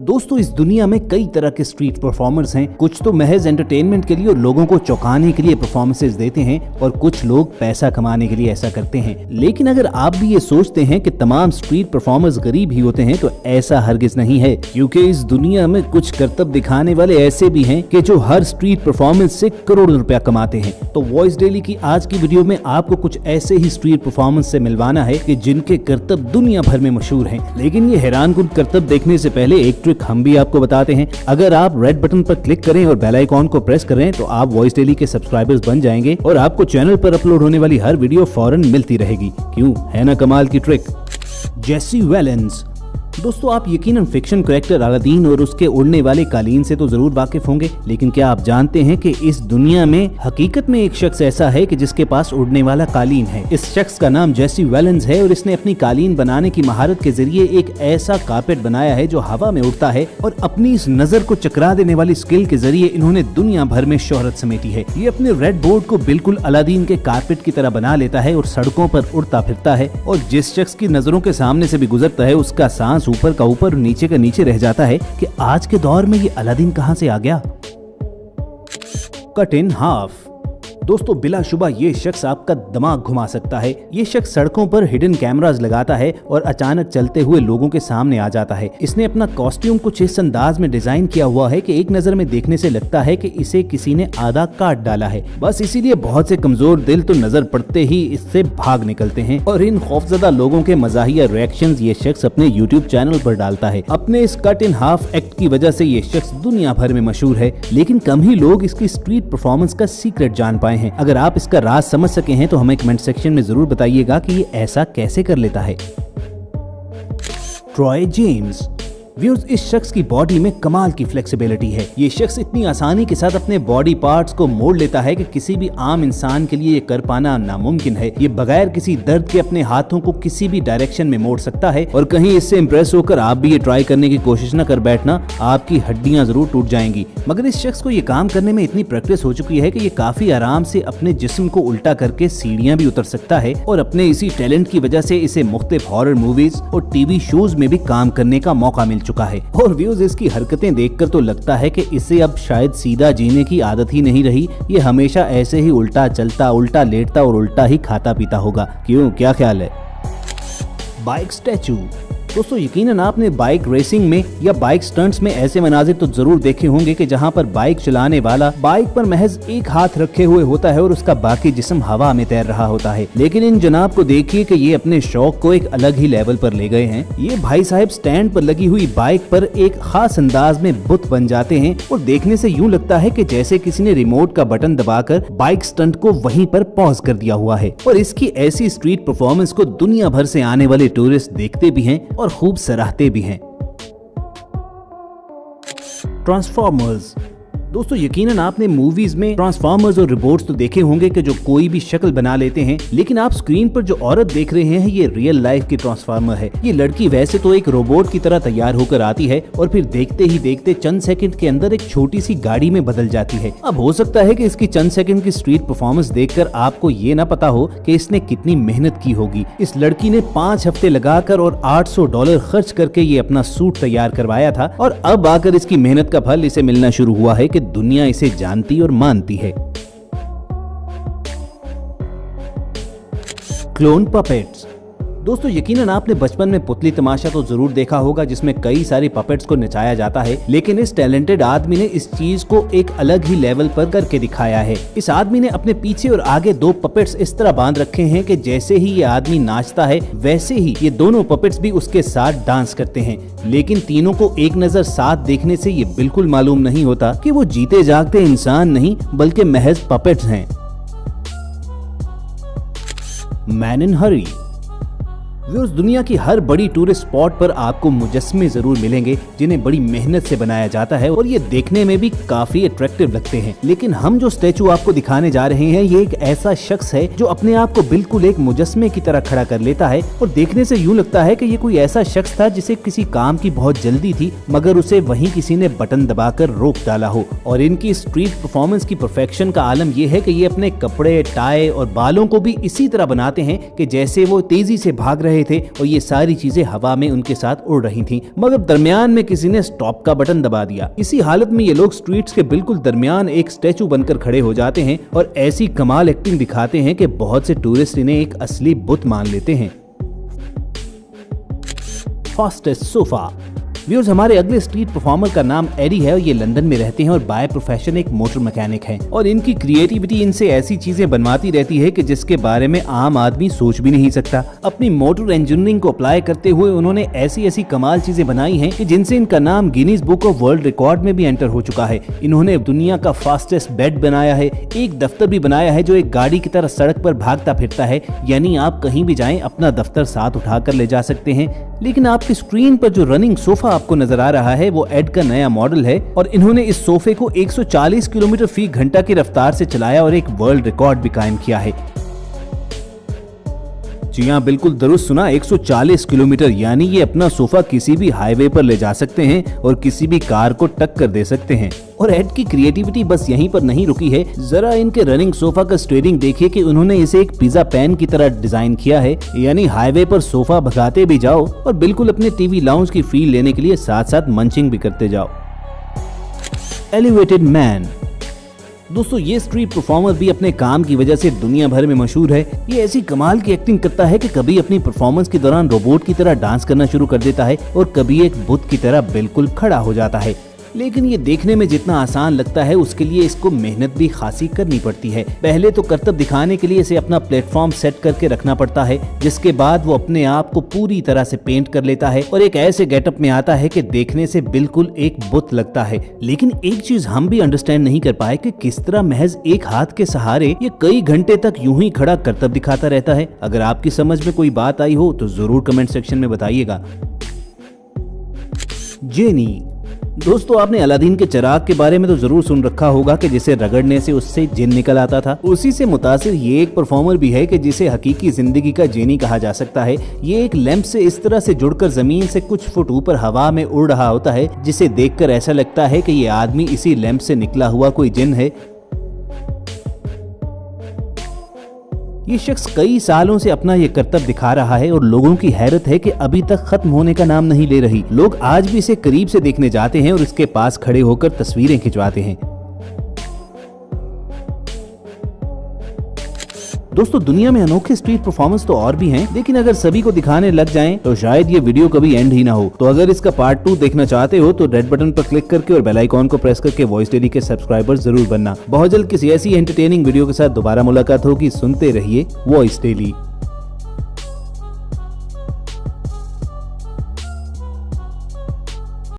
दोस्तों, इस दुनिया में कई तरह के स्ट्रीट परफॉर्मर्स हैं। कुछ तो महज एंटरटेनमेंट के लिए और लोगों को चौंकाने के लिए परफॉर्मेंसेस देते हैं और कुछ लोग पैसा कमाने के लिए ऐसा करते हैं। लेकिन अगर आप भी ये सोचते हैं कि तमाम स्ट्रीट परफॉर्मर्स गरीब ही होते हैं तो ऐसा हरगिज नहीं है, क्योंकि इस दुनिया में कुछ करतब दिखाने वाले ऐसे भी हैं कि जो हर स्ट्रीट परफॉर्मेंस से करोड़ों रुपया कमाते हैं। तो वॉइस डेली की आज की वीडियो में आपको कुछ ऐसे ही स्ट्रीट परफॉर्मेंस से मिलवाना है कि जिनके करतब दुनिया भर में मशहूर हैं। लेकिन ये हैरानकुन करतब देखने से पहले एक ट्रिक हम भी आपको बताते हैं। अगर आप रेड बटन पर क्लिक करें और बेल आइकॉन को प्रेस करें तो आप वॉइस डेली के सब्सक्राइबर्स बन जाएंगे और आपको चैनल पर अपलोड होने वाली हर वीडियो फौरन मिलती रहेगी। क्यों, है ना कमाल की ट्रिक। जेसी वेलेंस। दोस्तों, आप यकीनन फिक्शन कैरेक्टर अलादीन और उसके उड़ने वाले कालीन से तो जरूर वाकिफ होंगे, लेकिन क्या आप जानते हैं कि इस दुनिया में हकीकत में एक शख्स ऐसा है कि जिसके पास उड़ने वाला कालीन है। इस शख्स का नाम जेसी वेलेंस है और इसने अपनी कालीन बनाने की महारत के जरिए एक ऐसा कारपेट बनाया है जो हवा में उड़ता है और अपनी इस नजर को चकरा देने वाली स्किल के जरिए इन्होंने दुनिया भर में शोहरत समेटी है। ये अपने रेड बोर्ड को बिल्कुल अलादीन के कारपेट की तरह बना लेता है और सड़कों पर उड़ता फिरता है और जिस शख्स की नजरों के सामने से भी गुजरता है उसका सांस ऊपर का ऊपर और नीचे का नीचे रह जाता है कि आज के दौर में ये अलादीन कहां से आ गया। Cut in half. दोस्तों, बिलाशुबा ये शख्स आपका दिमाग घुमा सकता है। ये शख्स सड़कों पर हिडन कैमरास लगाता है और अचानक चलते हुए लोगों के सामने आ जाता है। इसने अपना कॉस्ट्यूम कुछ इस अंदाज में डिजाइन किया हुआ है कि एक नजर में देखने से लगता है कि इसे किसी ने आधा काट डाला है। बस इसीलिए बहुत से कमजोर दिल तो नजर पड़ते ही इससे भाग निकलते हैं और इन खौफजदा लोगों के मजाहिया रिएक्शंस ये शख्स अपने यूट्यूब चैनल पर डालता है। अपने इस कट इन हाफ एक्ट की वजह से ये शख्स दुनिया भर में मशहूर है, लेकिन कम ही लोग इसकी स्ट्रीट परफॉर्मेंस का सीक्रेट जान पाए हैं। अगर आप इसका राज समझ सके हैं तो हमें कमेंट सेक्शन में जरूर बताइएगा कि ये ऐसा कैसे कर लेता है। Troy James. व्यूअर्स, इस शख्स की बॉडी में कमाल की फ्लेक्सिबिलिटी है। ये शख्स इतनी आसानी के साथ अपने बॉडी पार्ट्स को मोड़ लेता है कि किसी भी आम इंसान के लिए ये कर पाना नामुमकिन है। ये बगैर किसी दर्द के अपने हाथों को किसी भी डायरेक्शन में मोड़ सकता है और कहीं इससे इम्प्रेस होकर आप भी ये ट्राई करने की कोशिश न कर बैठना, आपकी हड्डियां जरूर टूट जाएंगी। मगर इस शख्स को ये काम करने में इतनी प्रैक्टिस हो चुकी है कि ये काफी आराम से अपने जिस्म को उल्टा करके सीढ़ियां भी उतर सकता है और अपने इसी टैलेंट की वजह से इसे मुख्तलिफ हॉरर मूवीज और टीवी शोज में भी काम करने का मौका मिल चुका है। और व्यूज, इसकी हरकतें देखकर तो लगता है कि इसे अब शायद सीधा जीने की आदत ही नहीं रही। ये हमेशा ऐसे ही उल्टा चलता, उल्टा लेटता और उल्टा ही खाता पीता होगा। क्यों, क्या ख्याल है। Bike statue. दोस्तों, यकीनन आपने बाइक रेसिंग में या बाइक स्टंट्स में ऐसे मनाजिर तो जरूर देखे होंगे कि जहां पर बाइक चलाने वाला बाइक पर महज एक हाथ रखे हुए होता है और उसका बाकी जिस्म हवा में तैर रहा होता है। लेकिन इन जनाब को देखिए कि ये अपने शौक को एक अलग ही लेवल पर ले गए हैं। ये भाई साहब स्टैंड पर लगी हुई बाइक पर एक खास अंदाज में बुत बन जाते हैं और देखने से यूं लगता है कि जैसे किसी ने रिमोट का बटन दबाकर बाइक स्टंट को वहीं पर पॉज कर दिया हुआ है। और इसकी ऐसी स्ट्रीट परफॉर्मेंस को दुनिया भर से आने वाले टूरिस्ट देखते भी हैं और खूब सराहते भी हैं। ट्रांसफॉर्मर्स। दोस्तों, यकीनन आपने मूवीज में ट्रांसफॉर्मर्स और रोबोट्स तो देखे होंगे कि जो कोई भी शक्ल बना लेते हैं, लेकिन आप स्क्रीन पर जो औरत देख रहे हैं ये रियल लाइफ की ट्रांसफॉर्मर है। ये लड़की वैसे तो एक रोबोट की तरह तैयार होकर आती है और फिर देखते ही देखते चंद सेकंड के अंदर एक छोटी सी गाड़ी में बदल जाती है। अब हो सकता है कि इसकी चंद सेकंड की स्ट्रीट परफॉर्मेंस देखकर आपको ये ना पता हो कि इसने कितनी मेहनत की होगी। इस लड़की ने 5 हफ्ते लगाकर और $800 खर्च करके ये अपना सूट तैयार करवाया था और अब आकर इसकी मेहनत का फल इसे मिलना शुरू हुआ है कि दुनिया इसे जानती और मानती है। Clone puppets. दोस्तों, यकीनन आपने बचपन में पुतली तमाशा तो जरूर देखा होगा जिसमें कई सारी पपेट्स को नचाया जाता है, लेकिन इस टैलेंटेड आदमी ने इस चीज को एक अलग ही लेवल पर करके दिखाया है। इस आदमी ने अपने पीछे और आगे 2 पपेट्स इस तरह बांध रखे हैं कि जैसे ही ये आदमी नाचता है वैसे ही ये दोनों पपेट्स भी उसके साथ डांस करते हैं। लेकिन तीनों को एक नजर साथ देखने से ये बिल्कुल मालूम नहीं होता कि वो जीते जागते इंसान नहीं बल्कि महज पपेट्स हैं। Man in Hari. व्यूअर्स, दुनिया की हर बड़ी टूरिस्ट स्पॉट पर आपको मुजस्मे जरूर मिलेंगे जिन्हें बड़ी मेहनत से बनाया जाता है और ये देखने में भी काफी अट्रैक्टिव लगते हैं। लेकिन हम जो स्टैचू आपको दिखाने जा रहे हैं ये एक ऐसा शख्स है जो अपने आप को बिल्कुल एक मुजस्मे की तरह खड़ा कर लेता है और देखने से यूं लगता है कि ये कोई ऐसा शख्स था जिसे किसी काम की बहुत जल्दी थी मगर उसे वहीं किसी ने बटन दबाकर रोक डाला हो। और इनकी स्ट्रीट परफॉर्मेंस की परफेक्शन का आलम यह है कि ये अपने कपड़े, टाई और बालों को भी इसी तरह बनाते हैं कि जैसे वो तेजी से भाग रहे रहे थे और ये सारी चीजें हवा में उनके साथ उड़ रही थी, मगर दरमियान में किसी ने स्टॉप का बटन दबा दिया। इसी हालत में ये लोग स्ट्रीट्स के बिल्कुल दरमियान एक स्टैचू बनकर खड़े हो जाते हैं और ऐसी कमाल एक्टिंग दिखाते हैं कि बहुत से टूरिस्ट इन्हें एक असली बुत मान लेते हैं। Fastest sofa. व्यूअर्स, हमारे अगले स्ट्रीट परफॉर्मर का नाम एडी है और ये लंदन में रहते हैं और बाय प्रोफेशन एक मोटर मैकेनिक हैं और इनकी क्रिएटिविटी इनसे ऐसी चीजें बनवाती रहती है कि जिसके बारे में आम आदमी सोच भी नहीं सकता। अपनी मोटर इंजीनियरिंग को अप्लाई करते हुए उन्होंने ऐसी ऐसी कमाल चीजें बनाई हैं कि जिनसे इनका नाम Guinness book of world record में भी एंटर हो चुका है। इन्होंने दुनिया का फास्टेस्ट बेड बनाया है, एक दफ्तर भी बनाया है जो एक गाड़ी की तरह सड़क पर भागता फिरता है, यानी आप कहीं भी जाएं अपना दफ्तर साथ उठाकर ले जा सकते हैं। लेकिन आपकी स्क्रीन पर जो रनिंग सोफा आपको नजर आ रहा है वो एड का नया मॉडल है और इन्होंने इस सोफे को 140 किलोमीटर फी घंटा की रफ्तार से चलाया और एक वर्ल्ड रिकॉर्ड भी कायम किया है। जी हाँ, बिल्कुल दुरुस्त सुना, 140 किलोमीटर, यानी ये अपना सोफा किसी भी हाईवे पर ले जा सकते हैं और किसी भी कार को टक्कर दे सकते हैं। और एड की क्रिएटिविटी बस यहीं पर नहीं रुकी है, जरा इनके रनिंग सोफा का स्टीयरिंग देखिए कि उन्होंने इसे एक पिज्जा पैन की तरह डिजाइन किया है, यानी हाईवे पर सोफा भगाते भी जाओ और बिल्कुल अपने टीवी लाउंज की फील लेने के लिए साथ साथ मंचिंग भी करते जाओ। Elevated man. दोस्तों, ये स्ट्रीट परफॉर्मर भी अपने काम की वजह से दुनिया भर में मशहूर है। ये ऐसी कमाल की एक्टिंग करता है कि कभी अपनी परफॉर्मेंस के दौरान रोबोट की तरह डांस करना शुरू कर देता है और कभी एक बुत की तरह बिल्कुल खड़ा हो जाता है। लेकिन ये देखने में जितना आसान लगता है उसके लिए इसको मेहनत भी खासी करनी पड़ती है। पहले तो करतब दिखाने के लिए इसे अपना प्लेटफॉर्म सेट करके रखना पड़ता है, जिसके बाद वो अपने आप को पूरी तरह से पेंट कर लेता है और एक ऐसे गेटअप में आता है कि देखने से बिल्कुल एक बुत लगता है। लेकिन एक चीज हम भी अंडरस्टैंड नहीं कर पाए कि किस तरह महज एक हाथ के सहारे ये कई घंटे तक यूं ही खड़ा करतब दिखाता रहता है। अगर आपकी समझ में कोई बात आई हो तो जरूर कमेंट सेक्शन में बताइएगा। जेनी। दोस्तों, आपने अलादीन के चिराग के बारे में तो जरूर सुन रखा होगा कि जिसे रगड़ने से उससे जिन निकल आता था। उसी से मुतासिर ये एक परफॉर्मर भी है कि जिसे हकीकी जिंदगी का जेनी कहा जा सकता है। ये एक लैंप से इस तरह से जुड़कर जमीन से कुछ फुट ऊपर हवा में उड़ रहा होता है, जिसे देखकर ऐसा लगता है कि ये आदमी इसी लैंप से निकला हुआ कोई जिन है। ये शख्स कई सालों से अपना ये करतब दिखा रहा है और लोगों की हैरत है कि अभी तक खत्म होने का नाम नहीं ले रही। लोग आज भी इसे करीब से देखने जाते हैं और इसके पास खड़े होकर तस्वीरें खिंचवाते हैं। दोस्तों, दुनिया में अनोखे स्ट्रीट परफॉर्मेंस तो और भी हैं, लेकिन अगर सभी को दिखाने लग जाएं तो शायद ये वीडियो कभी एंड ही ना हो। तो अगर इसका पार्ट 2 देखना चाहते हो तो रेड बटन पर क्लिक करके और बेल आइकॉन को प्रेस करके वॉइस डेली के सब्सक्राइबर जरूर बनना। बहुत जल्द किसी ऐसी एंटरटेनिंग वीडियो के साथ दोबारा मुलाकात होगी। सुनते रहिए वॉइस डेली।